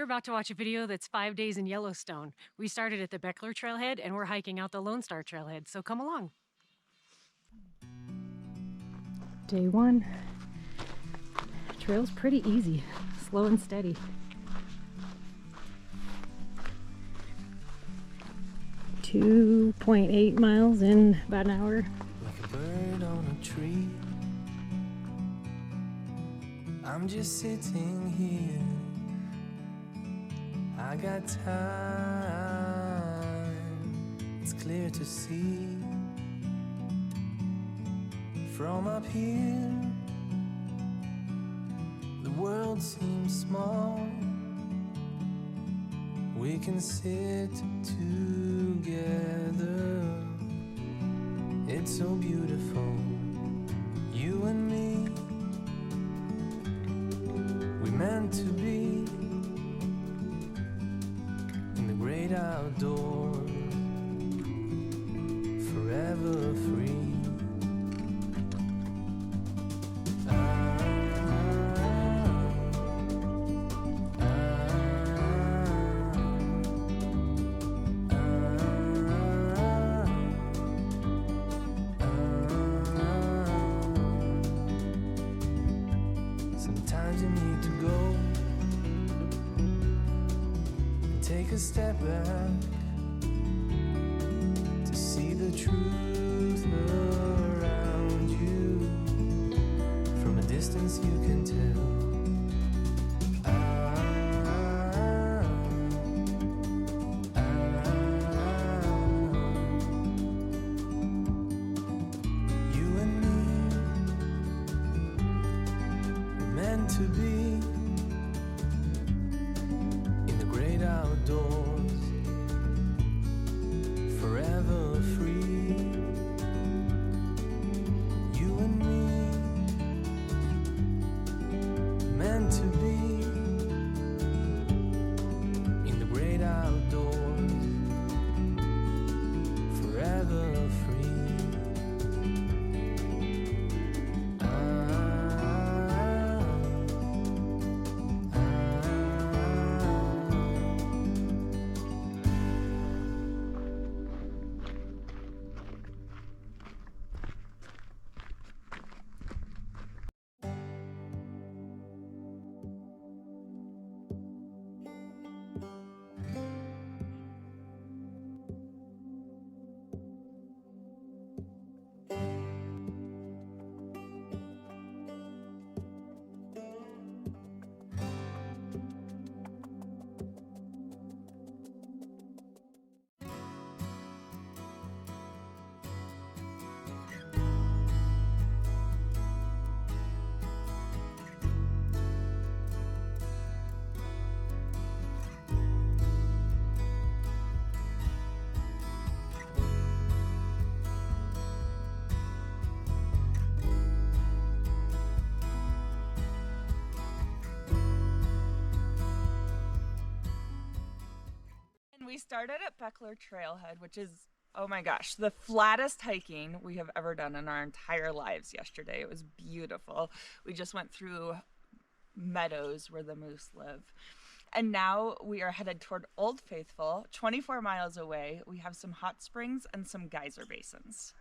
You're about to watch a video that's 5 days in Yellowstone. We started at the Beckler trailhead and we're hiking out the Lone Star trailhead, so come along. Day one. Trail's pretty easy, slow and steady. .8 miles in about an hour. Like a bird on a tree, I'm just sitting here. I got time, it's clear to see. From up here, the world seems small. We can sit together. It's so beautiful, you and me. We meant to be in the great outdoors, forever free. Sometimes you need to go and take a step back to see the truth around you. From a distance you can tell. You and me were meant to be in the great outdoors, forever free. You and me, meant to be in the great outdoors, forever free. We started at Beckler Trailhead, which is, oh my gosh, the flattest hiking we have ever done in our entire lives yesterday. It was beautiful. We just went through meadows where the moose live. And now we are headed toward Old Faithful. 24 miles away, we have some hot springs and some geyser basins.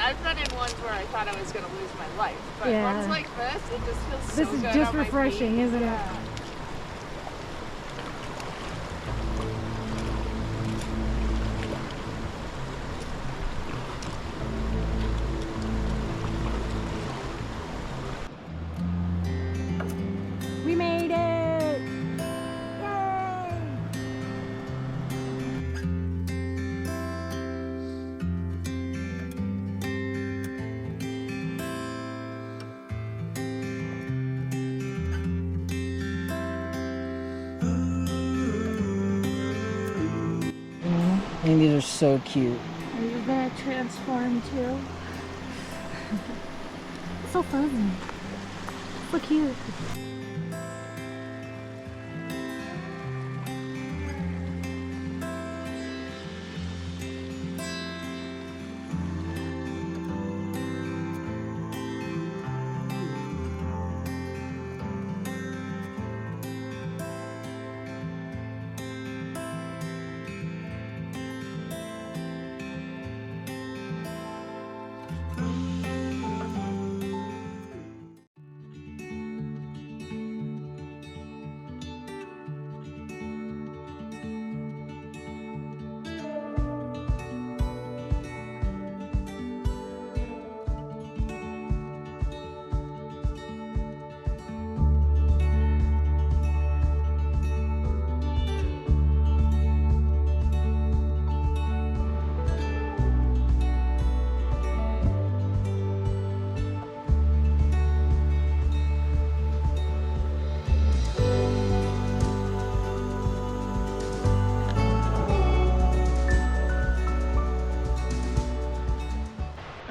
I've been in ones where I thought I was going to lose my life, but Yeah. ones like this, it just feels so This good is just on my refreshing, feet. isn't it? Yeah. We made it! Yay! And these are so cute. Are you going to transform too? So fuzzy. So cute.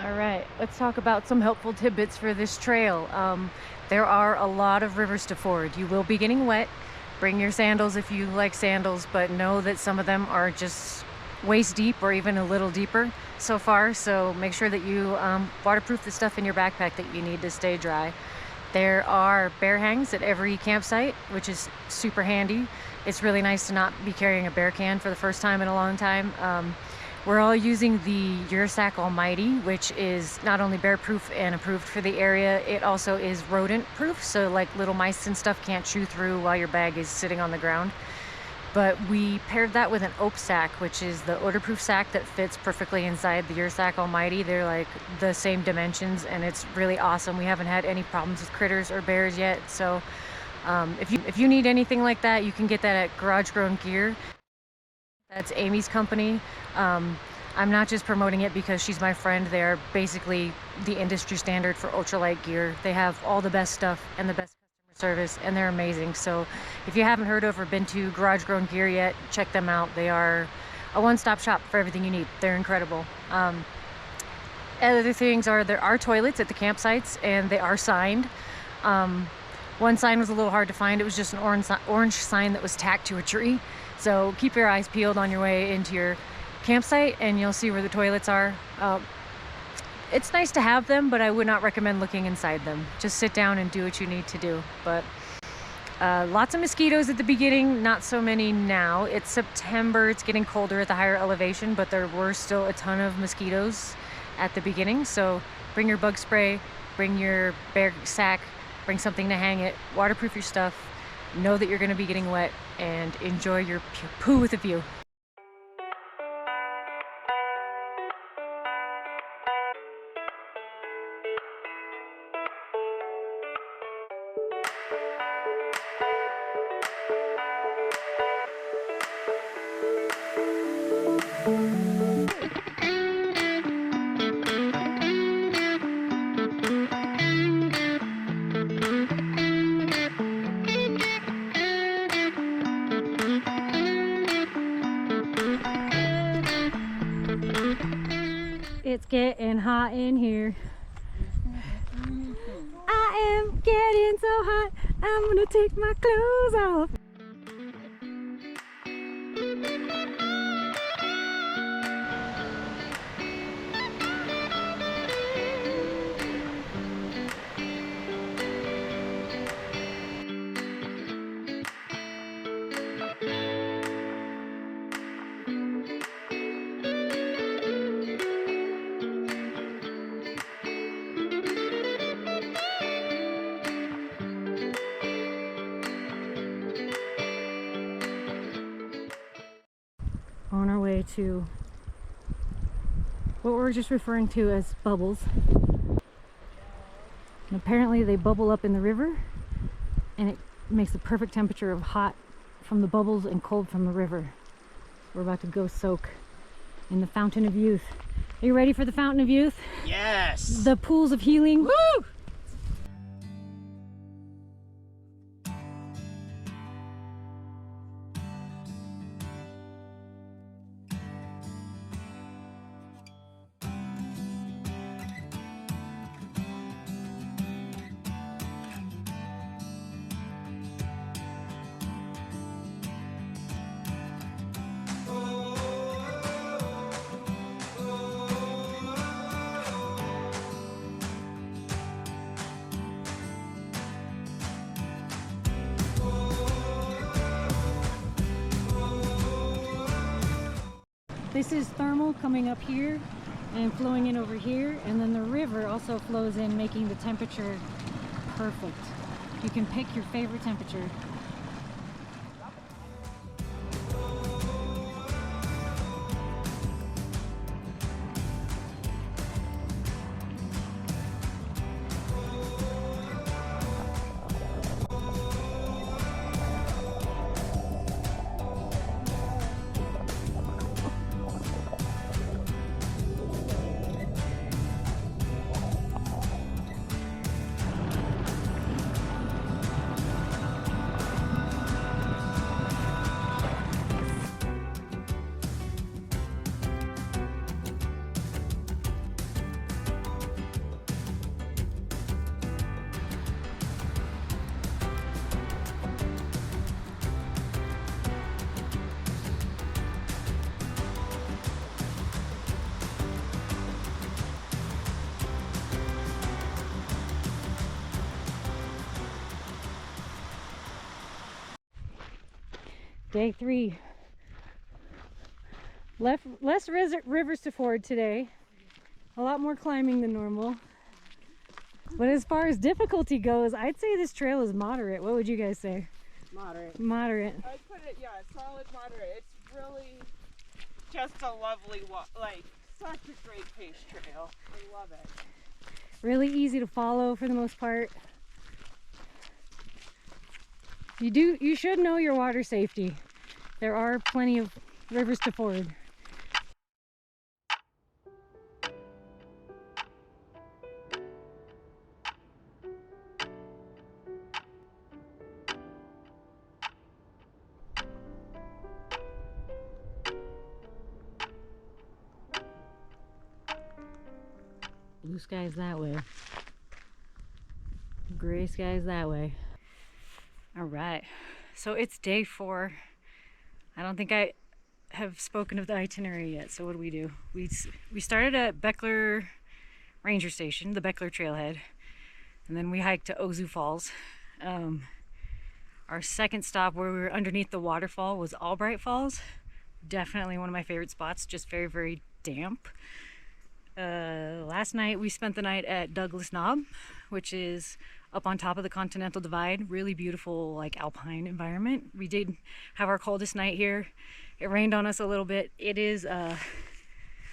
All right, let's talk about some helpful tidbits for this trail. There are a lot of rivers to ford. You will be getting wet. Bring your sandals if you like sandals, but know that some of them are just waist deep or even a little deeper so far. So make sure that you waterproof the stuff in your backpack that you need to stay dry. There are bear hangs at every campsite, which is super handy. It's really nice to not be carrying a bear can for the first time in a long time. We're all using the Yellowstone Almighty, which is not only bear proof and approved for the area, it also is rodent proof. So like little mice and stuff can't chew through while your bag is sitting on the ground. But we paired that with an oak sack, which is the odor-proof sack that fits perfectly inside the Yellowstone Almighty. They're like the same dimensions, and it's really awesome. We haven't had any problems with critters or bears yet. So if you need anything like that, you can get that at Garage Grown Gear. That's Amy's company. I'm not just promoting it because she's my friend. They're basically the industry standard for ultralight gear. They have all the best stuff and the best customer service, and they're amazing. So if you haven't heard of or been to Garage Grown Gear yet, check them out. They are a one-stop shop for everything you need. They're incredible. Other things are there are toilets at the campsites, and they are signed. One sign was a little hard to find. It was just an orange sign that was tacked to a tree. So keep your eyes peeled on your way into your campsite, and you'll see where the toilets are. It's nice to have them, but I would not recommend looking inside them. Just sit down and do what you need to do. But lots of mosquitoes at the beginning, not so many now. It's September, it's getting colder at the higher elevation, but there were still a ton of mosquitoes at the beginning. So bring your bug spray, bring your bear sack, bring something to hang it, waterproof your stuff, know that you're going to be getting wet, and enjoy your poo with a view. It's getting hot in here. I am getting so hot, I'm gonna take my clothes off. on our way to what we're just referring to as bubbles. And apparently they bubble up in the river, and it makes the perfect temperature of hot from the bubbles and cold from the river. We're about to go soak in the Fountain of Youth. Are you ready for the Fountain of Youth? Yes! The pools of healing? Woo! This is thermal coming up here and flowing in over here, and then the river also flows in, making the temperature perfect. You can pick your favorite temperature. Day 3. Less rivers to ford today. A lot more climbing than normal. But as far as difficulty goes, I'd say this trail is moderate. What would you guys say? Moderate. Moderate. I'd put it, yeah, solid moderate. It's really just a lovely walk, like such a great pace trail. I love it. Really easy to follow for the most part. You should know your water safety. There are plenty of rivers to ford. Blue skies that way. Gray skies that way. All right, so it's day 4. I don't think I have spoken of the itinerary yet. So what do? We started at Beckler Ranger Station, the Beckler Trailhead, and then we hiked to Ozu Falls. Our second stop, where we were underneath the waterfall, was Albright Falls. Definitely one of my favorite spots, just very, very damp. Last night we spent the night at Douglas Knob, which is up on top of the Continental Divide. Really beautiful, like alpine environment. We did have our coldest night here. It rained on us a little bit. It is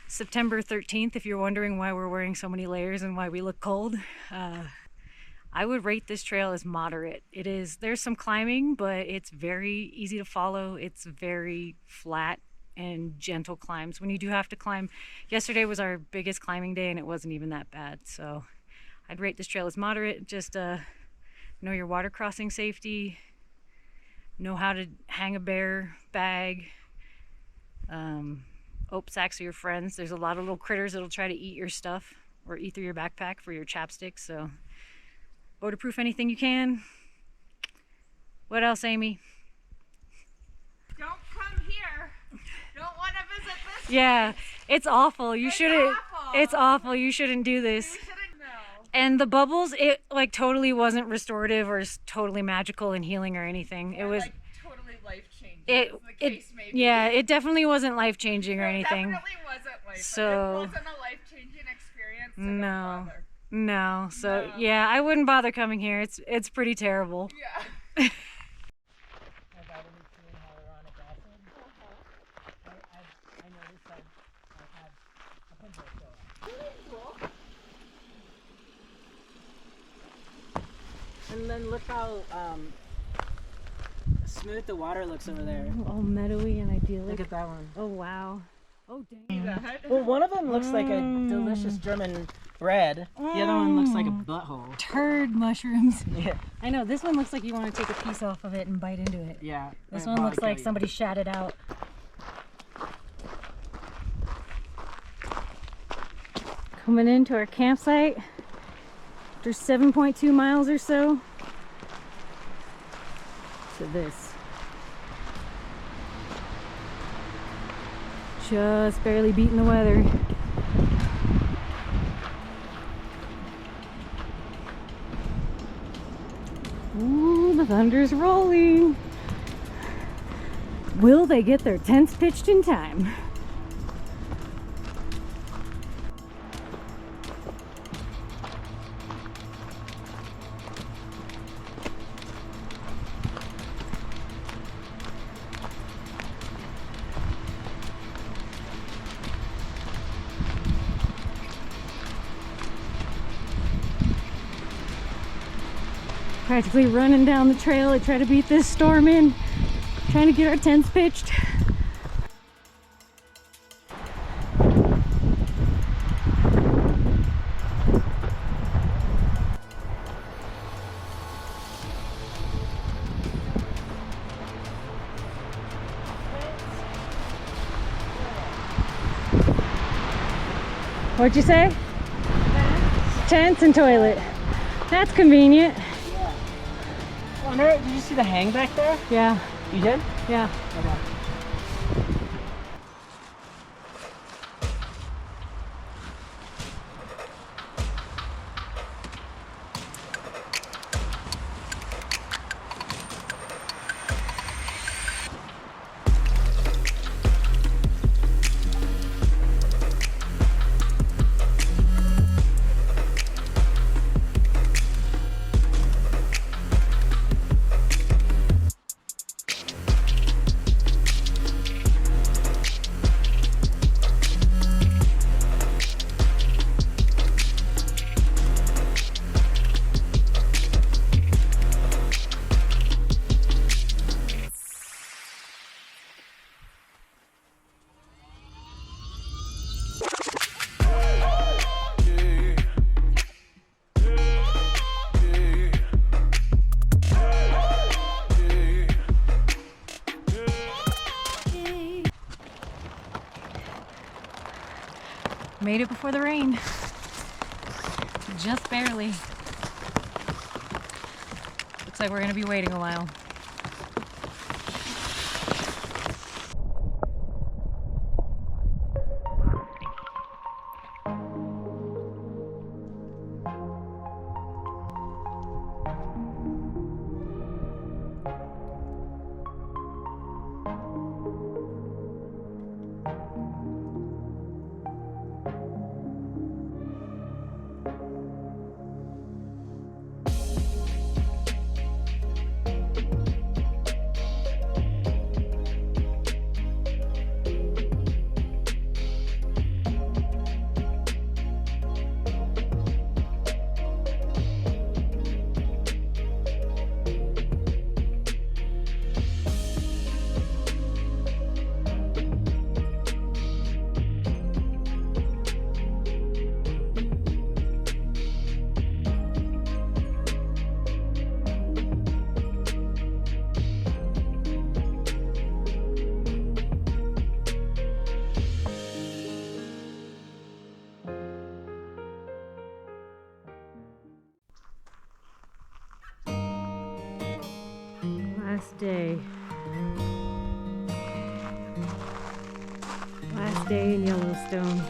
September 13th, if you're wondering why we're wearing so many layers and why we look cold. I would rate this trail as moderate. There's some climbing, but it's very easy to follow. It's very flat and gentle climbs. When you do have to climb, yesterday was our biggest climbing day and it wasn't even that bad. So I'd rate this trail as moderate. Just know your water crossing safety, know how to hang a bear bag, ope sacks are your friends. There's a lot of little critters that'll try to eat your stuff or eat through your backpack for your chapsticks. So odor-proof anything you can. What else, Amy? Don't come here. Don't want to visit this. Yeah, it's awful. You shouldn't. awful. It's awful. You shouldn't do this. You shouldn't know. And the bubbles, it like totally wasn't restorative or totally magical and healing or anything. It was like totally life-changing. it as the it case may be. yeah, it definitely wasn't life-changing or It anything. definitely wasn't life. So- It wasn't a life-changing experience. So No. Don't bother. No. So No. yeah, I wouldn't bother coming here. It's pretty terrible. Yeah. My vitamin C and hyaluronic acid. I've time I've had a pinto show up. And then look how smooth the water looks over there. All meadowy and idyllic. Look at that one. Oh wow. Oh dang. Well, one of them looks like a delicious German bread. The other one looks like a butthole. Turd mushrooms. Yeah. I know, this one looks like you want to take a piece off of it and bite into it. Yeah. This one looks like somebody shat it out. Coming into our campsite after 7.2 miles or so to this. Just barely beating the weather. Ooh, the thunder's rolling. Will they get their tents pitched in time? Practically running down the trail to try to beat this storm in, trying to get our tents pitched. What'd you say? Tents and toilet. That's convenient. Wonder, did you see the hang back there? Yeah, You did? yeah. Okay. Made it before the rain. Just barely. Looks like we're gonna be waiting a while. Last day. Last day in Yellowstone.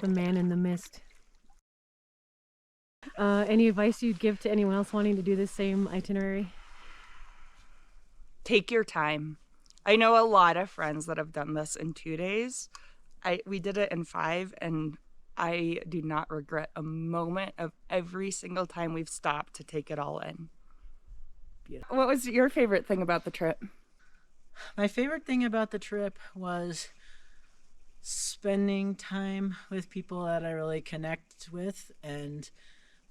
The man in the mist. Any advice you'd give to anyone else wanting to do the same itinerary? take your time. I know a lot of friends that have done this in 2 days. We did it in 5, and I do not regret a moment of every single time we've stopped to take it all in. Beautiful. What was your favorite thing about the trip? My favorite thing about the trip was spending time with people that I really connect with, and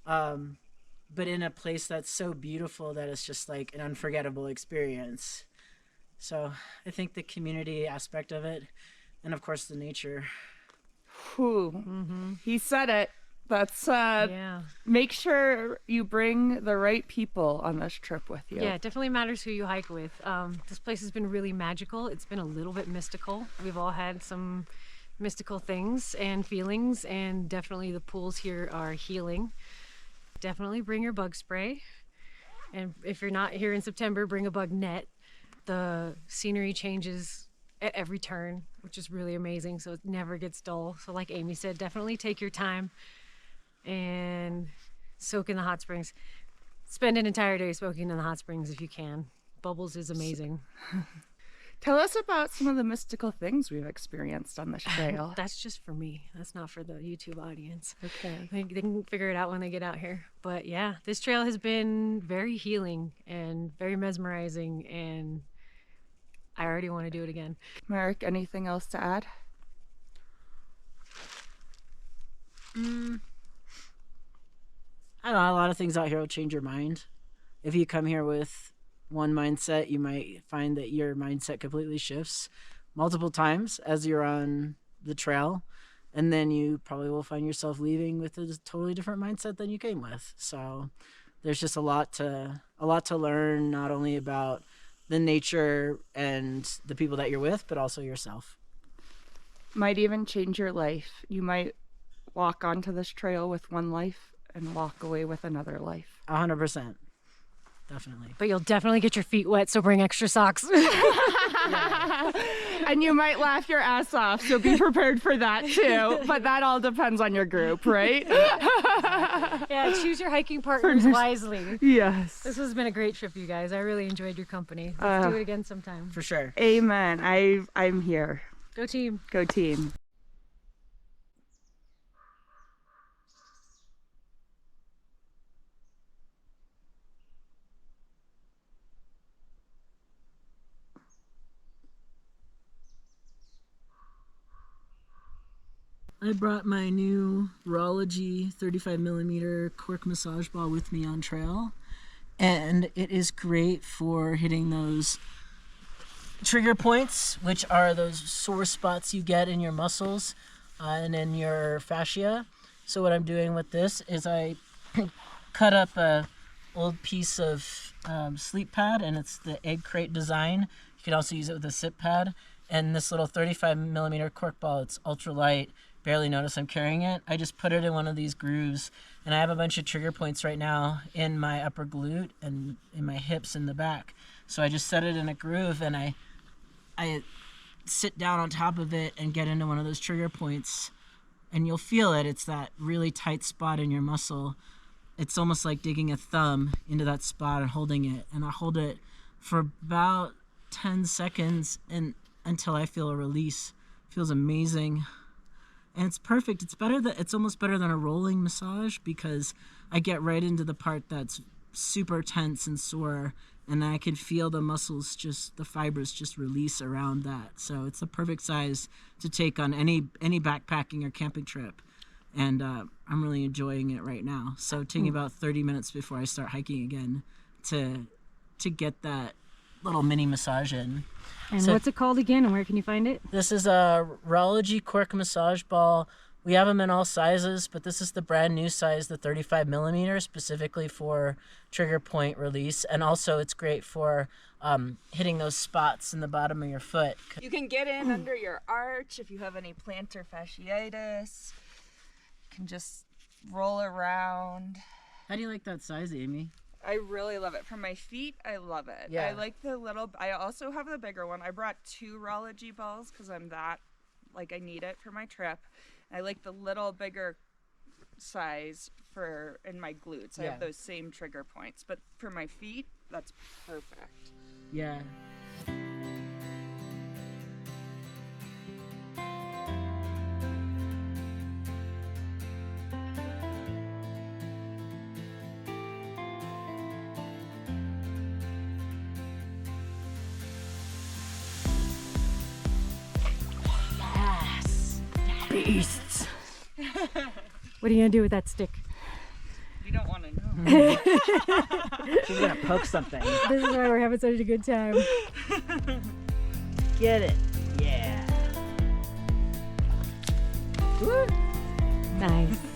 but in a place that's so beautiful that it's just like an unforgettable experience. So I think the community aspect of it, and of course the nature. Whew. He said it. That's Yeah. make sure you bring the right people on this trip with you. Yeah, it definitely matters who you hike with. This place has been really magical. It's been a little bit mystical. We've all had some mystical things and feelings, and definitely the pools here are healing. Definitely bring your bug spray. And if you're not here in September, bring a bug net. The scenery changes at every turn, which is really amazing, so it never gets dull. So like Amy said, definitely take your time and soak in the hot springs. Spend an entire day soaking in the hot springs if you can. Bubbles is amazing. Tell us about some of the mystical things we've experienced on this trail. That's just for me. That's not for the YouTube audience. Okay. They can figure it out when they get out here. But yeah, this trail has been very healing and very mesmerizing, and I already want to do it again. Marek, anything else to add? I don't know, a lot of things out here will change your mind. If you come here with one mindset, you might find that your mindset completely shifts multiple times as you're on the trail, and then you probably will find yourself leaving with a totally different mindset than you came with. So there's just a lot to learn, not only about the nature and the people that you're with, but also yourself. Might even change your life. You might walk onto this trail with one life and walk away with another life. 100%. Definitely. But you'll definitely get your feet wet, so bring extra socks. And you might laugh your ass off, so be prepared for that too. But that all depends on your group, right? Yeah, choose your hiking partners wisely. Yes. This has been a great trip, you guys. I really enjoyed your company. Let's do it again sometime. For sure. Amen. I'm here. Go team. Go team. I brought my new Rology 35mm cork massage ball with me on trail, and it is great for hitting those trigger points, which are those sore spots you get in your muscles and in your fascia. So what I'm doing with this is I cut up a old piece of sleep pad, and it's the egg crate design. You can also use it with a sit pad, and this little 35mm cork ball. It's ultra light. Barely notice I'm carrying it. I just put it in one of these grooves, and I have a bunch of trigger points right now in my upper glute and in my hips in the back. So I just set it in a groove, and I sit down on top of it and get into one of those trigger points, and you'll feel it. It's that really tight spot in your muscle. It's almost like digging a thumb into that spot and holding it, and I hold it for about 10 seconds and until I feel a release. It feels amazing. And it's perfect. It's almost better than a rolling massage, because I get right into the part that's super tense and sore, and I can feel the muscles, the fibers just release around that. So it's the perfect size to take on any backpacking or camping trip. And I'm really enjoying it right now. So taking about 30 minutes before I start hiking again to get that little mini massage in. And So- what's it called again, and where can you find it? This is a Rology cork massage ball. We have them in all sizes, but this is the brand new size, the 35mm, specifically for trigger point release. And also it's great for hitting those spots in the bottom of your foot. You can get in under your arch if you have any plantar fasciitis. You can just roll around. How do you like that size, Amy? I really love it. For my feet, I love it. Yeah. I like the little, I also have the bigger one. I brought 2 Rology balls because I'm that, like, I need it for my trip. I like the little bigger size for in my glutes. I have Yeah. those same trigger points. But for my feet, that's perfect. Yeah. beasts. What are you gonna do with that stick? You don't want to know. She's gonna poke something. This is why we're having such a good time. Get it. Yeah. Woo. Nice.